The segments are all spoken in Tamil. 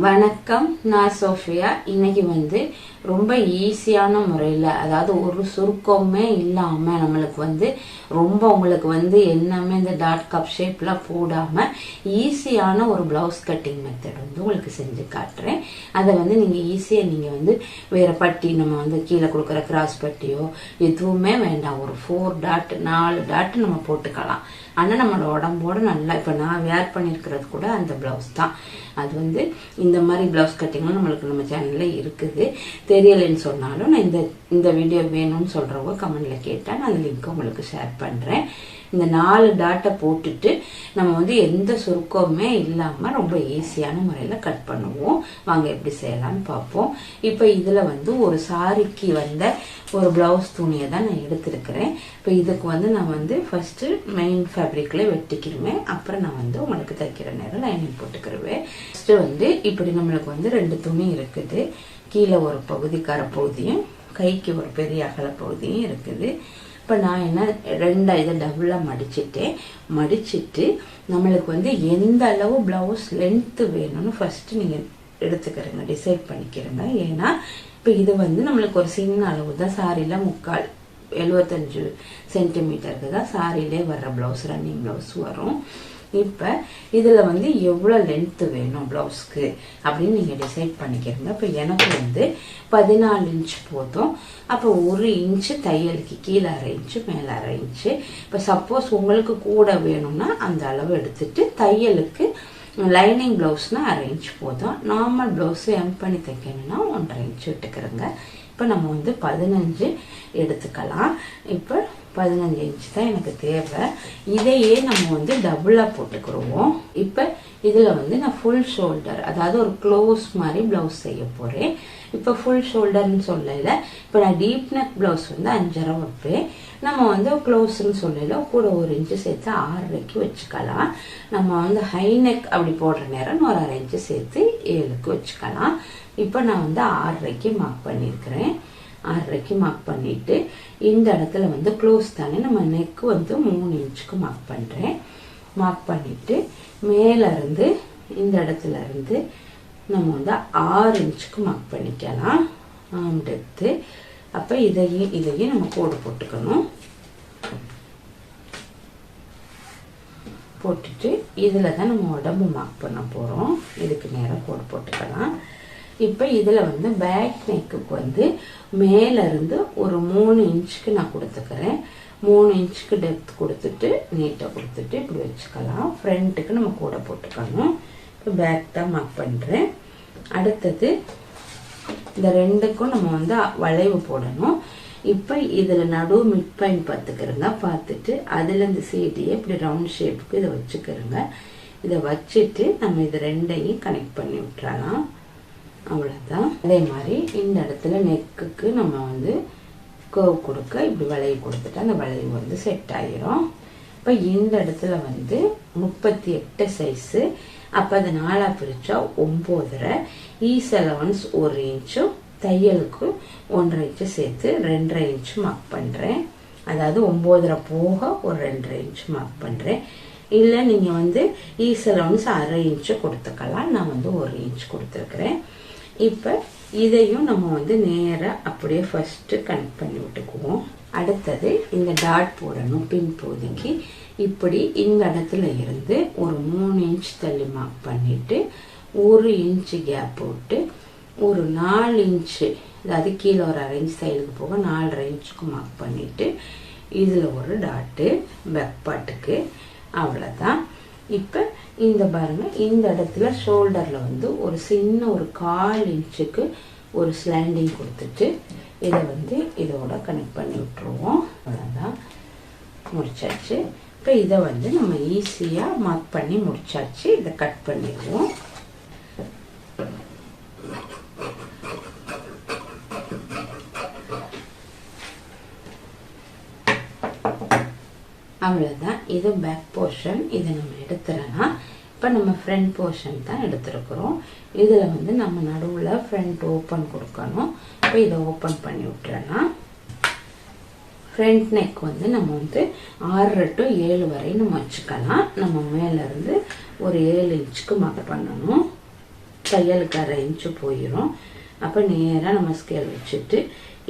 வணக்கம், நான் சோஃபியா. இன்னைக்கு ரொம்ப ஈஸியான முறையில், அதாவது ஒரு சுருக்கமே இல்லாமல் நம்மளுக்கு ரொம்ப உங்களுக்கு எல்லாமே இந்த டாட் கப் ஷேப்லாம் போடாமல் ஈஸியான ஒரு ப்ளவுஸ் கட்டிங் மெத்தட் உங்களுக்கு செஞ்சு காட்டுறேன். அதை நீங்கள் ஈஸியாக நீங்கள் வேறு பட்டி நம்ம கீழே கொடுக்குற கிராஸ் பட்டியோ எதுவுமே வேண்டாம். ஒரு 4 டாட் நம்ம போட்டுக்கலாம். ஆனால் நம்மளோட உடம்போடு நல்லா, இப்போ நான் வேர் பண்ணியிருக்கிறது கூட அந்த ப்ளவுஸ் தான். அது இந்த மாதிரி ப்ளவுஸ் கட்டிங்லாம் நம்மளுக்கு நம்ம சேனலில் இருக்குது. தெரியலைன்னு சொன்னாலும் நான் இந்த வீடியோ வேணும்னு சொல்கிறவங்க கமெண்டில் கேட்டால் நான் அந்த லிங்க்கை உங்களுக்கு ஷேர் பண்ணுறேன். இந்த 4 டாட்டை போட்டுட்டு நம்ம எந்த சுருக்கமே இல்லாமல் ரொம்ப ஈஸியான முறையில் கட் பண்ணுவோம். வாங்க எப்படி செய்யலாம்னு பார்ப்போம். இப்போ இதில் ஒரு சாரிக்கு ஒரு ப்ளவுஸ் துணியை தான் நான் எடுத்துருக்கிறேன். இப்போ இதுக்கு நான் ஃபர்ஸ்ட்டு மெயின் ஃபேப்ரிக்கில் வெட்டிக்கிடுவேன். அப்புறம் நான் உங்களுக்கு தைக்கிற நேரம் லைனிங் போட்டுக்கிடுவேன். ஃபஸ்ட்டு இப்படி நம்மளுக்கு 2 துணி இருக்குது. கீழே ஒரு பகுதி கரைப்பகுதியும் கைக்கு ஒரு பெரிய அகல பகுதியும் இருக்குது. இப்போ நான் என்ன இதை டபுளாக மடிச்சிட்டு நம்மளுக்கு எந்த அளவு ப்ளவுஸ் லென்த்து வேணும்னு ஃபஸ்ட்டு நீங்கள் எடுத்துக்கிறங்க, டிசைட் பண்ணிக்கிறங்க. ஏன்னா இப்போ இது நம்மளுக்கு ஒரு சின்ன அளவு தான். சாரியில் 75 சென்டிமீட்டருக்கு தான் சாரியிலே வர்ற ப்ளவுஸ், ரன்னிங் ப்ளவுஸ் வரும். இப்போ இதில் எவ்வளோ லென்த்து வேணும் ப்ளவுஸ்க்கு அப்படின்னு நீங்கள் டிசைட் பண்ணிக்கிறீங்க. இப்போ எனக்கு 14 இன்ச் போதும். அப்போ 1 இன்ச்சு தையலுக்கு கீழே 1/2 இன்ச்சு, மேலே 1/2 இன்ச்சு. இப்போ சப்போஸ் உங்களுக்கு கூட வேணும்னா அந்த அளவு எடுத்துட்டு, தையலுக்கு லைனிங் ப்ளவுஸ்னால் 1/2 இன்ச் போதும். நார்மல் ப்ளவுஸு எம் பண்ணி தைக்கணும்னா 1/2 இன்ச்சு விட்டுக்கிறேங்க. இப்போ நம்ம 15 எடுத்துக்கலாம். இப்போ 15 இன்ச் தான் எனக்கு தேவை. இதையே நம்ம டபுளாக போட்டுக்கிடுவோம். இப்போ இதில் நான் ஃபுல் ஷோல்டர், அதாவது ஒரு க்ளோஸ் மாதிரி ப்ளவுஸ் செய்ய போகிறேன். இப்போ ஃபுல் ஷோல்டர்னு சொல்லல, இப்போ நான் டீப் நெக் ப்ளவுஸ் 5.5 வைப்பேன். நம்ம க்ளோஸ்ன்னு சொல்லல கூட 1 இன்ச்சு சேர்த்து 6.5க்கு வச்சுக்கலாம். நம்ம ஹை நெக் அப்படி போடுற நேரம் ஒரு 1/2 இன்ச்சு சேர்த்து 7க்கு வச்சுக்கலாம். இப்போ நான் 6.5க்கு மார்க் பண்ணியிருக்கிறேன். 6.5க்கு மார்க் பண்ணிட்டு இந்த இடத்துல க்ளோஸ் தானே, நம்ம நெக்கு 3 இன்ச்சுக்கு மார்க் பண்ணுறேன். மார்க் பண்ணிட்டு மேலே இருந்து இந்த இடத்துல இருந்து நம்ம 6 இன்ச்சுக்கு மார்க் பண்ணிக்கலாம் ஆம் டெப்த்து. அப்போ இதையும் நம்ம கோடு போட்டுக்கணும். போட்டுட்டு இதில் தான் நம்ம உடம்பு மார்க் பண்ண போகிறோம். இதுக்கு நேராக கோடு போட்டுக்கலாம். இப்போ இதில் பேக் நெக்குக்கு மேலேருந்து ஒரு 3 இன்ச்சுக்கு நான் கொடுத்துக்கிறேன். 3 இன்ச்சுக்கு டெப்த் கொடுத்துட்டு நீட்டாக கொடுத்துட்டு இப்படி வச்சுக்கலாம். ஃப்ரண்ட்டுக்கு நம்ம கூட போட்டுக்கணும். இப்போ பேக் தான் மார்க் பண்ணுறேன். அடுத்தது இந்த 2க்கும் நம்ம வளைவு போடணும். இப்போ இதில் நடு மிட் பாயிண்ட் பார்த்துக்கிறங்க. பார்த்துட்டு அதில் இந்த சீடியை இப்படி ரவுண்ட் ஷேப்புக்கு இதை வச்சுக்கிறங்க. இதை வச்சுட்டு நம்ம இது 2ஐயும் கனெக்ட் பண்ணி விட்டுறலாம். அவ்வளோதான். அதே மாதிரி இந்த இடத்துல நெக்குக்கு நம்ம கர்வ் கொடுக்க இப்படி வளைவு கொடுத்துட்டு அந்த வளைவு செட் ஆகிரும். இப்போ இந்த இடத்துல 38 சைஸு. அப்போ அதை 4ஆக பிரித்தா 9.5. ஈஸ் அலவன்ஸ் 1 இன்ச்சும் தையலுக்கு 1/2 இன்ச்சு சேர்த்து 2.5 இன்ச்சு மார்க் பண்ணுறேன். அதாவது 9.5 போக ஒரு 2.5 இன்ச்சு மார்க் பண்ணுறேன். இல்லை நீங்கள் ஈஸ் அலவன்ஸ் 1/2 இன்ச்சு கொடுத்துக்கலாம். நான் 1 இன்ச் கொடுத்துருக்குறேன். இப்போ இதையும் நம்ம நேராக அப்படியே ஃபஸ்ட்டு கனெக்ட் பண்ணி விட்டுக்குவோம். அடுத்தது இந்த டாட் போடணும். பின் பகுதிக்கு இப்படி இந்த இடத்துல இருந்து ஒரு 3 இன்ச் தள்ளி மார்க் பண்ணிவிட்டு 1 இன்ச்சு கேப் போட்டு ஒரு 4 இன்ச்சு, அதாவது கீழே ஒரு 1/2 இன்ச் தையலுக்கு போக 4.5 இன்ச்சுக்கு மார்க் பண்ணிவிட்டு இதில் ஒரு டாட்டு பேக் பாட்டுக்கு. அவ்வளோதான். இப்போ இந்த பாருங்க, இந்த இடத்துல ஷோல்டரில் ஒரு சின்ன ஒரு 1/4 இன்ச்சுக்கு ஒரு ஸ்லாண்டிங் கொடுத்துட்டு இதை இதோட கனெக்ட் பண்ணி விட்டுருவோம். அவ்வளோதான், முடிச்சாச்சு. இப்போ இதை நம்ம ஈஸியாக மார்க் பண்ணி முடிச்சாச்சு. இதை கட் பண்ணிடுவோம். அவ்வளோதான். இது பேக் போர்ஷன். இதை நம்ம எடுத்துடலாம். இப்போ நம்ம ஃப்ரண்ட் போர்ஷன் தான் எடுத்துருக்குறோம். இதில் நம்ம நடுவில் ஃப்ரண்ட் ஓப்பன் கொடுக்கணும். இப்போ இதை ஓப்பன் பண்ணி விட்டுறலாம். ஃப்ரண்ட் நெக் நம்ம 6 to 7 வரை நம்ம வச்சுக்கலாம். நம்ம மேலேருந்து ஒரு 7 இன்ச்சுக்கு மார்க் பண்ணணும். தையலுக்கு 1/2 இன்ச்சு போயிடும். அப்போ நேராக நம்ம ஸ்கேல் வச்சுட்டு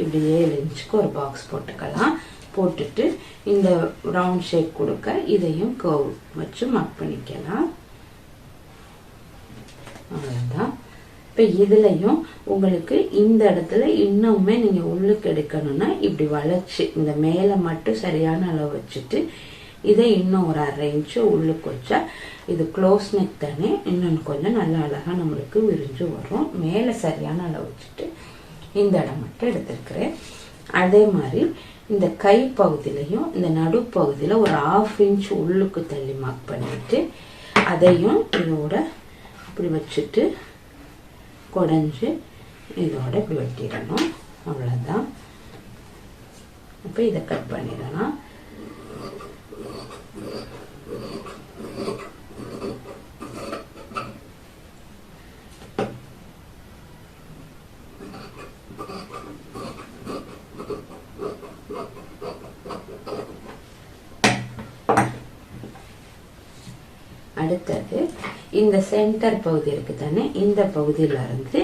இப்படி 7 இன்ச்சுக்கு ஒரு பாக்ஸ் போட்டுக்கலாம். போட்டுட்டு இந்த ரவுண்ட் ஷேப் கொடுக்க இதையும் கர்வ் வச்சு மார்க் பண்ணிக்கலாம். அவ்வளோதான். இப்போ இதுலையும் உங்களுக்கு இந்த இடத்துல இன்னுமே நீங்கள் உள்ளுக்கு எடுக்கணும்னா இப்படி வளைச்சி இந்த மேலே மட்டும் சரியான அளவு வச்சுட்டு இதை இன்னும் ஒரு 1/2 இன்ச்சு உள்ளுக்கு வச்சா இது க்ளோஸ் நெக் தானே, இன்னொன்று கொஞ்சம் நல்லா அழகாக நம்மளுக்கு விரிஞ்சு வரும். மேலே சரியான அளவு வச்சுட்டு இந்த இடம் மட்டும் எடுத்துருக்கிறேன். அதே மாதிரி இந்த கை பகுதியிலையும் இந்த நடுப்பகுதியில் ஒரு 1/2 இன்ச் உள்ளுக்கு தள்ளி மார்க் பண்ணிட்டு அதையும் இதோட இப்படி வச்சுட்டு குடஞ்சி இதோட இப்படி வெட்டிடணும். அவ்வளோதான். இப்போ இதை கட் பண்ணிடலாம். அடுத்தது இந்த சென்டர் பகுதி இருக்கு தானே, இந்த பகுதியில இருந்து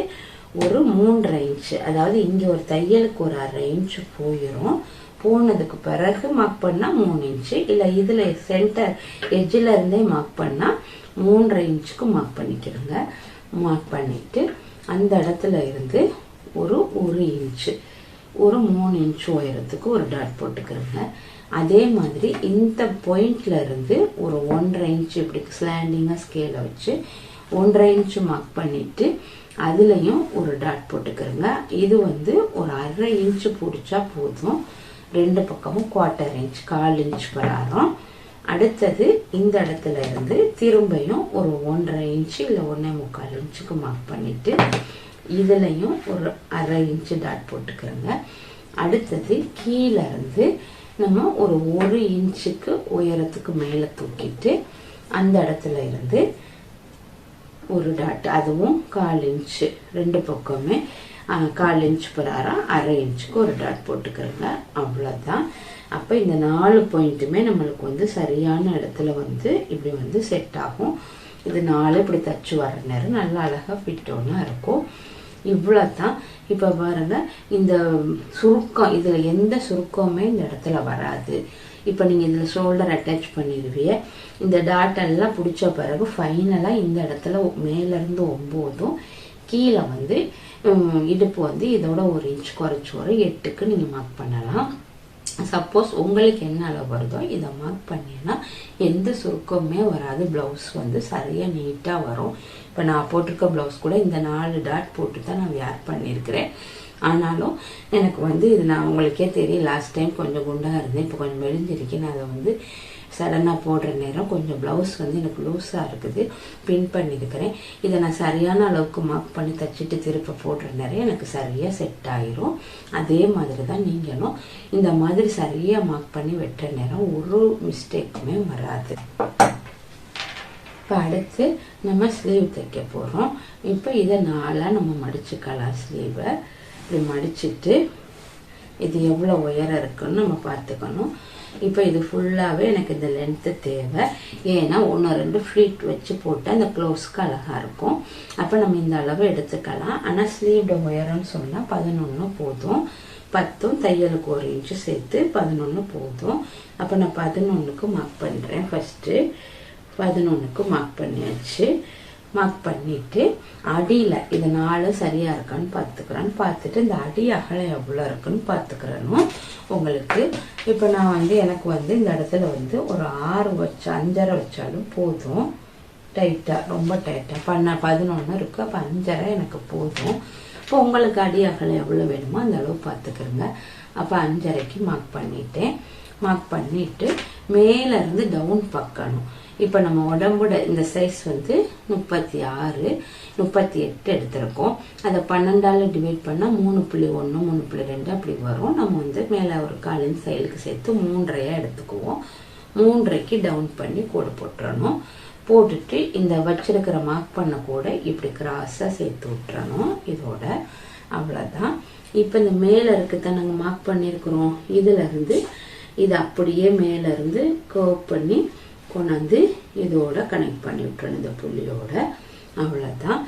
ஒரு 3/2 இன்ச்சு, அதாவது இங்க ஒரு தையலுக்கு ஒரு 1/2 இன்ச்சு போயிடும். போனதுக்கு பிறகு மார்க் பண்ணா 3 இன்ச்சு, இல்ல இதுல சென்டர் எட்ஜில் இருந்தே மார்க் பண்ணா 3/2 இன்ச்சுக்கு மார்க் பண்ணிக்கிறோங்க. மார்க் பண்ணிட்டு அந்த இடத்துல இருந்து ஒரு 1 இன்ச்சு, ஒரு 3 இன்ச்சு உயரத்துக்கு ஒரு டாட் போட்டுக்கிறோங்க. அதே மாதிரி இந்த பாயிண்ட்ல இருந்து ஒரு 1/2 இன்ச்சு இப்படி ஸ்லாண்டிங்கா ஸ்கேல வச்சு 1/2 இன்ச்சு மார்க் பண்ணிட்டு அதுலயும் ஒரு டாட் போட்டுக்கிறோங்க. இது வந்து ஒரு 1/2 இன்ச்சு பிடிச்சா போதும். 2 பக்கமும் 1/4 இன்ச், 1/4 இன்ச் வராரும். அடுத்தது இந்த இடத்துல இருந்து திரும்பியும் ஒரு 1/2 இன்ச்சு இல்ல 1.25 இன்ச்சுக்கு மார்க் பண்ணிட்டு இதுலயும் ஒரு 1/2 இன்ச்சு டாட் போட்டுக்கிறோங்க. அடுத்தது கீழே இருந்து நம்ம ஒரு 1 இன்ச்சுக்கு உயரத்துக்கு மேல தூக்கிட்டு அந்த இடத்துல இருந்து ஒரு டாட், அதுவும் 1/4 இன்ச்சு, 2 பக்கமே 1/4 இன்ச் பிரகாரம் 1/2 இன்ச்சுக்கு ஒரு டாட் போட்டுக்கிறோங்க. அவ்வளவுதான். அப்ப இந்த 4 பாயிண்ட்டுமே நம்மளுக்கு வந்து சரியான இடத்துல வந்து இப்படி வந்து செட் ஆகும். இது 4 இப்படி தச்சு வர நேரம் நல்லா அழகா ஃபிட்டோனா இருக்கும். இவ்வளவுதான். இப்ப பாருங்க, இந்த சுருக்கம் இதுல எந்த சுருக்கமே இந்த இடத்துல வராது. இப்ப நீங்க இதுல ஷோல்டர் அட்டாச் பண்ணிடுவீங்க. இந்த டாட் எல்லாம் பிடிச்ச பிறகு ஃபைனலா இந்த இடத்துல மேல இருந்து 9, கீழே வந்து இடுப்பு வந்து இதோட 1 இன்ச் குறைச்சி ஒரு 8க்கு நீங்க மார்க் பண்ணலாம். சப்போஸ் உங்களுக்கு என்ன அளவு வருதோ இதை மார்க் பண்ணினா எந்த சுருக்கமே வராது. பிளவுஸ் வந்து சரியா நீட்டா வரும். இப்ப நான் போட்டிருக்க பிளவுஸ் கூட இந்த 4 டாட் போட்டு தான் நான் வேர் பண்ணியிருக்கிறேன். ஆனாலும் எனக்கு வந்து இது நான் உங்களுக்கே தெரியும், லாஸ்ட் டைம் கொஞ்சம் குண்டா இருந்தேன், இப்போ கொஞ்சம் மெலிஞ்சிருக்கேன். நான் அதை வந்து சடனாக போடுற நேரம் கொஞ்சம் ப்ளவுஸ் வந்து எனக்கு லூஸாக இருக்குது, பின் பண்ணியிருக்கிறேன். இதை நான் சரியான அளவுக்கு மார்க் பண்ணி தச்சுட்டு திருப்ப போடுற நேரம் எனக்கு சரியாக செட் ஆயிரும். அதே மாதிரி தான் நீங்களும் இந்த மாதிரி சரியாக மார்க் பண்ணி வெட்டுற நேரம் ஒரு மிஸ்டேக்குமே வராது. இப்போ அடுத்து நம்ம ஸ்லீவ் தைக்க போகிறோம். இப்போ இதை 4 நம்ம மடிச்சுக்கலாம். ஸ்லீவை இப்படி மடிச்சுட்டு இது எவ்வளோ உயரம் இருக்குன்னு நம்ம பார்த்துக்கணும். இப்போ இது ஃபுல்லாகவே எனக்கு இந்த லென்த்து தேவை. ஏன்னா 1-2 ஃப்ளீட் வச்சு போட்டால் அந்த க்ளோஸ்க்கு அழகாக இருக்கும். அப்போ நம்ம இந்த அளவு எடுத்துக்கலாம். ஆனால் ஸ்லீவோட உயரம்னு சொன்னால் 11 போதும். 10 தையலுக்கு 1 இன்ச்சு சேர்த்து 11 போதும். அப்போ நான் 11க்கு மார்க் பண்ணுறேன். ஃபஸ்ட்டு 11க்கு மார்க் பண்ணியாச்சு. மார்க் பண்ணிட்டு அடியில் இது 4 சரியா இருக்கான்னு பார்த்துட்டு இந்த அடி அகலம் எவ்வளோ இருக்குன்னு பார்த்துக்கிறணும் உங்களுக்கு. இப்போ நான் வந்து எனக்கு வந்து இந்த இடத்துல வந்து ஒரு 6 வச்சு 5.5 வச்சாலும் போதும். டைட்டாக ரொம்ப டைட்டாக 11 இருக்கு. அப்போ 5.5 எனக்கு போதும். இப்போ உங்களுக்கு அடி அகலம் எவ்வளோ வேணுமோ அந்த அளவு பார்த்துக்கிறங்க. அப்போ 5.5க்கு மார்க் பண்ணிட்டேன். மார்க் பண்ணிட்டு மேல இருந்து டவுன் பார்க்கணும். இப்போ நம்ம உடம்போட இந்த சைஸ் வந்து 36, 38 எடுத்திருக்கோம். அதை 12ஆல டிவைட் பண்ணா 3.1, 3.2 அப்படி வரும். நம்ம வந்து மேல ஒரு 1/4 இன்ச் சைடுக்கு சேர்த்து 3.5 எடுத்துக்குவோம். 3.5க்கு டவுன் பண்ணி கோடு போட்டுறணும். போட்டுட்டு இந்த வச்சிருக்கிற மார்க் பண்ண கூட இப்படி கிராஸா சேர்த்து விட்டுறணும் இதோட. அவ்வளவுதான். இப்போ இந்த மேல இருக்குதான் நாங்க மார்க் பண்ணிருக்கிறோம். இதுல இருந்து இது அப்படியே மேல இருந்து கர்வ் பண்ணி கொண்டாந்து இதோட கனெக்ட் பண்ணி விட்டுறணும் இந்த புள்ளியோட. அவ்வளோதான்.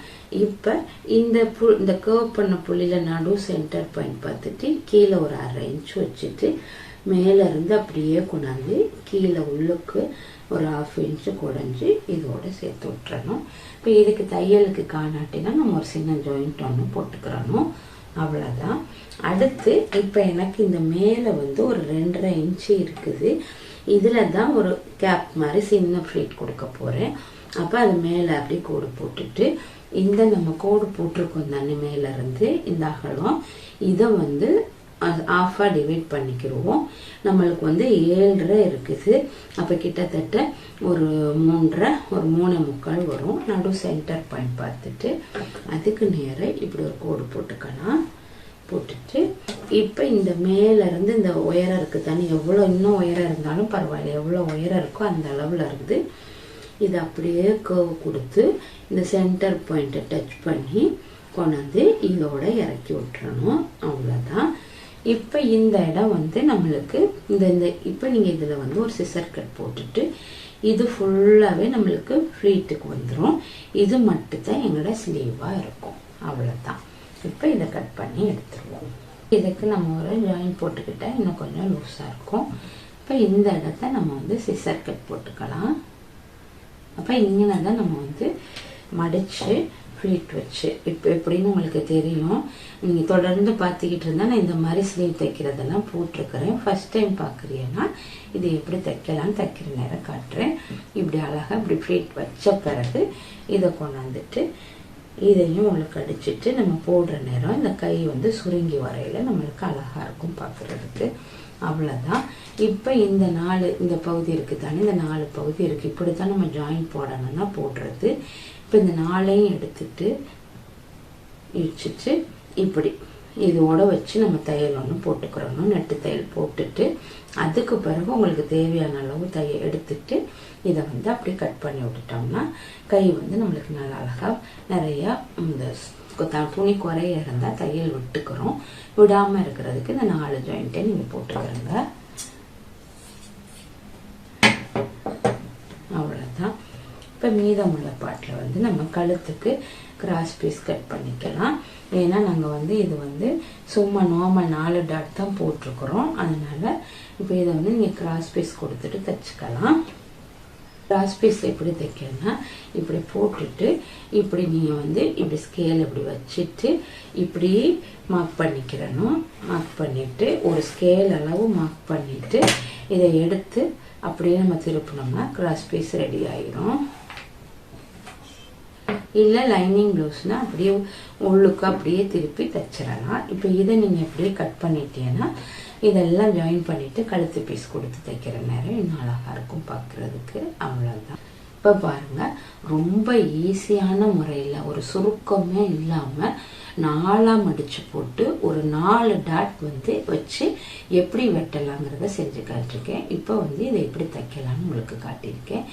இப்போ இந்த கர்வ் பண்ண புள்ளியில் நடு சென்டர் பாயிண்ட் பார்த்துட்டு கீழே ஒரு 1/2 இன்ச் வச்சுட்டு மேலேருந்து அப்படியே கொண்டாந்து கீழே உள்ளுக்கு ஒரு 1/2 இன்ச்சு குடஞ்சி இதோட சேர்த்து விட்டுறணும். இப்போ இதுக்கு தையலுக்கு காணாட்டினா நம்ம ஒரு சின்ன ஜாயிண்ட் ஒன்று போட்டுக்கிறணும். அவ்வளோதான். அடுத்து இப்போ எனக்கு இந்த மேலே வந்து ஒரு 2.5 இன்ச்சு இருக்குது. இதில் தான் ஒரு கேப் மாதிரி சின்ன ஃப்ளீட் கொடுக்க போகிறேன். அப்போ அது மேலே அப்படி கோடு போட்டுட்டு இந்த நம்ம கோடு போட்டிருக்கோம் தானே மேலேருந்து இந்த அகலம் இதை வந்து ஆஃபாக டிவைட் பண்ணிக்கிடுவோம். நம்மளுக்கு வந்து 7.5 இருக்குது. அப்போ கிட்டத்தட்ட ஒரு 3.5 ஒரு 3.25 வரும். நடு சென்டர் பாயிண்ட் பார்த்துட்டு அதுக்கு நேராக இப்படி ஒரு கோடு போட்டுக்கலாம். போட்டுட்டு இப்போ இந்த மேலேருந்து இந்த உயரம் இருக்குது தானே, எவ்வளோ இன்னும் உயரம் இருந்தாலும் பரவாயில்ல, எவ்வளோ உயரம் இருக்கோ அந்த அளவில் இருந்து இதை அப்படியே கர்வ் கொடுத்து இந்த சென்டர் பாயிண்ட்டை டச் பண்ணி கொண்டாந்து இதோட இறக்கி விட்டுறணும். அவ்வளோதான். இப்போ இந்த இடம் வந்து நம்மளுக்கு இந்த இப்போ நீங்கள் இதில் வந்து ஒரு சிசர் கட் போட்டுட்டு இது ஃபுல்லாகவே நம்மளுக்கு ஃப்ளீட்டுக்கு வந்துடும். இது மட்டும்தான் எங்களோட ஸ்லீவாக இருக்கும். அவ்வளோதான். இப்போ இதை கட் பண்ணி எடுத்துருவோம். இதுக்கு நம்ம ஒரு ஜாயின் போட்டுக்கிட்டா இன்னும் கொஞ்சம் லூஸாக இருக்கும். இப்போ இந்த இடத்த நம்ம வந்து சிசர் கட் போட்டுக்கலாம். அப்போ இங்கே தான் நம்ம வந்து மடித்து ஃப்ளீட் வச்சு இப்போ எப்படின்னு உங்களுக்கு தெரியும். நீங்கள் தொடர்ந்து பார்த்துக்கிட்டு இருந்தால் நான் இந்த மாதிரி ஸ்லீவ் தைக்கிறதெல்லாம் போட்டிருக்கிறேன். ஃபர்ஸ்ட் டைம் பார்க்குறீங்கன்னா இது எப்படி தைக்கலான்னு தைக்கிற நேரம் காட்டுறேன். இப்படி அழகாக இப்படி ஃப்ளீட் வச்ச பிறகு இதை கொண்டாந்துட்டு இதையும் உங்களுக்கு அடிச்சுட்டு நம்ம போடுற நேரம் இந்த கை வந்து சுருங்கி வரையில் நம்மளுக்கு அழகாக இருக்கும் பார்க்குறதுக்கு. அவ்வளோதான். இப்போ இந்த 4 இந்த பகுதி இருக்குது தானே, இந்த 4 பகுதி இருக்குது. இப்படி தான் நம்ம ஜாயின் போடணும்னா போடுறது. இப்போ இந்த 4ஐயும் எடுத்துட்டு இடிச்சிட்டு இப்படி இதோட வச்சு நம்ம தையல் ஒன்று போட்டுக்கிறோம். நெட்டு தையல் போட்டுட்டு அதுக்கு பிறகு உங்களுக்கு தேவையான அளவு தையல் எடுத்துட்டு இதை வந்து அப்படியே கட் பண்ணி விட்டுட்டோம்னா கை வந்து நம்மளுக்கு நல்லா அழகாக நிறையா இந்த துணி குறைய இருந்தால் தையல் விட்டுக்கிறோம். விடாமல் இருக்கிறதுக்கு இந்த 4 ஜாயிண்ட்டை நீங்கள் போட்டுக்கிறோங்க. அவ்வளோதான். இப்போ மீதமுள்ள பாட்டில் வந்து நம்ம கழுத்துக்கு கிராஸ் பீஸ் கட் பண்ணிக்கலாம். ஏன்னா நாங்கள் வந்து இது வந்து சும்மா நார்மல் 4 டாட் தான் போட்டிருக்கிறோம். அதனால இப்போ இதை வந்து நீங்கள் கிராஸ் பீஸ் கொடுத்துட்டு தைச்சிக்கலாம். கிராஸ் பீஸ் எப்படி தைக்கணும்னா இப்படி போட்டுட்டு இப்படி நீங்கள் வந்து இப்படி ஸ்கேல் இப்படி வச்சுட்டு இப்படி மார்க் பண்ணிக்கிறணும். மார்க் பண்ணிவிட்டு ஒரு ஸ்கேல் அளவு மார்க் பண்ணிவிட்டு இதை எடுத்து அப்படியே நம்ம திருப்பினோம்னா கிராஸ் பீஸ் ரெடி ஆயிரும். இல்லை லைனிங் ப்ளவுஸ்னால் அப்படியே உள்ளுக்கு அப்படியே திருப்பி தைச்சிடலாம். இப்போ இதை நீங்கள் அப்படியே கட் பண்ணிட்டீங்கன்னா இதெல்லாம் ஜாயின் பண்ணிவிட்டு கழுத்து பீஸ் கொடுத்து தைக்கிற நேரம் இன்னும் அழகாக இருக்கும் பார்க்குறதுக்கு. அவ்வளோதான். இப்போ பாருங்கள், ரொம்ப ஈஸியான முறையில் ஒரு சுருக்கமே இல்லாமல் 4ஆக மடித்து போட்டு ஒரு 4 டாட் வந்து வச்சு எப்படி வெட்டலாங்கிறத செஞ்சு காட்டியிருக்கேன். இப்போ வந்து இதை எப்படி தைக்கலான்னு உங்களுக்கு காட்டியிருக்கேன்.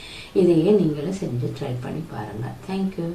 இதையே நீங்களும் செஞ்சு ட்ரை பண்ணி பாருங்கள். தேங்க்யூ.